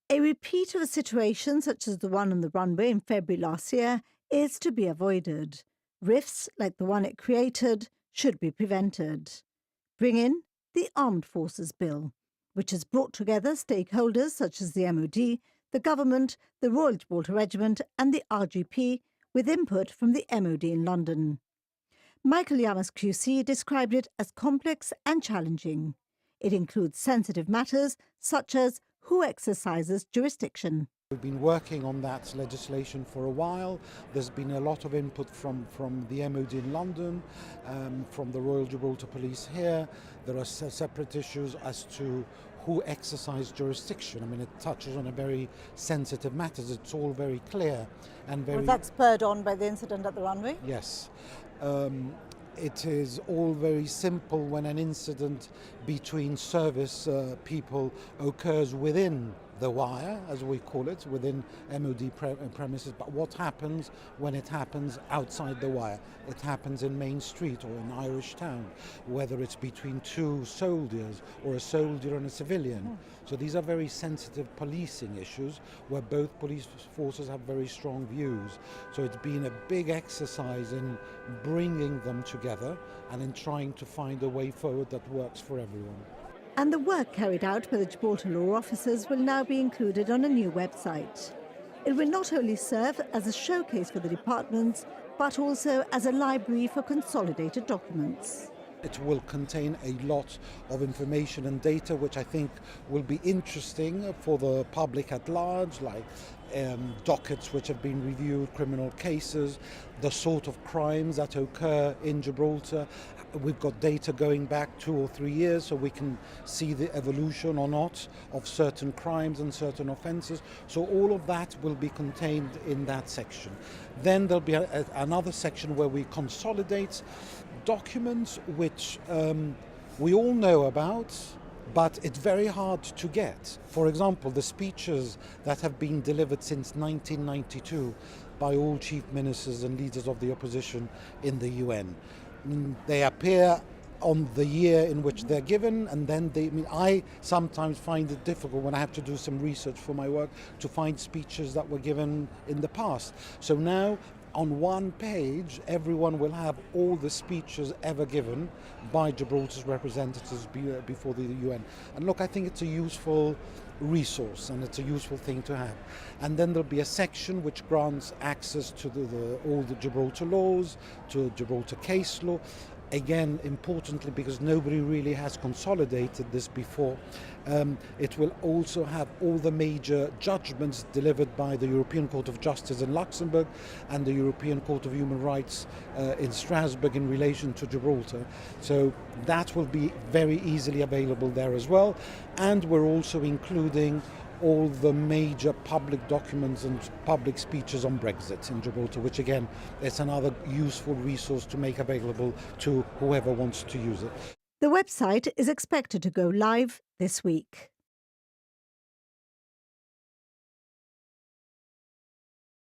A repeat of a situation such as the one on the runway in February last year is to be avoided. Rifts like the one it created should be prevented. Bring in the Armed Forces Bill, which has brought together stakeholders such as the MOD, the government, the Royal Gibraltar Regiment, and the RGP, with input from the MOD in London. Michael Llamas QC described it as complex and challenging. It includes sensitive matters such as who exercises jurisdiction. We've been working on that legislation for a while. There's been a lot of input from the MOD in London, from the Royal Gibraltar Police here. There are separate issues as to who exercise jurisdiction. I mean, it touches on a very sensitive matters. It's all very clear and very... Was that spurred on by the incident at the runway? Yes. It is all very simple when an incident between service people occurs within the wire, as we call it, within MOD premises. But what happens when it happens outside the wire? It happens in Main Street or in Irish Town, whether it's between two soldiers or a soldier and a civilian. So these are very sensitive policing issues where both police forces have very strong views. So it's been a big exercise in bringing them together and in trying to find a way forward that works for everyone. And the work carried out by the Gibraltar law officers will now be included on a new website. It will not only serve as a showcase for the departments, but also as a library for consolidated documents. It will contain a lot of information and data which I think will be interesting for the public at large, like dockets which have been reviewed, criminal cases, the sort of crimes that occur in Gibraltar. We've got data going back 2 or 3 years so we can see the evolution or not of certain crimes and certain offences. So all of that will be contained in that section. Then there'll be another section where we consolidate documents which we all know about, but it's very hard to get. For example, the speeches that have been delivered since 1992 by all chief ministers and leaders of the opposition in the UN. They appear on the year in which they're given, and then I sometimes find it difficult when I have to do some research for my work to find speeches that were given in the past. So now, on one page, everyone will have all the speeches ever given by Gibraltar's representatives before the UN. And look, I think it's a useful resource and it's a useful thing to have. And then there'll be a section which grants access to all the Gibraltar laws, to Gibraltar case law. Again, importantly, because nobody really has consolidated this before, it will also have all the major judgments delivered by the European Court of Justice in Luxembourg and the European Court of Human Rights in Strasbourg in relation to Gibraltar. So that will be very easily available there as well. And we're also including all the major public documents and public speeches on Brexit in Gibraltar, which again is another useful resource to make available to whoever wants to use it. The website is expected to go live this week.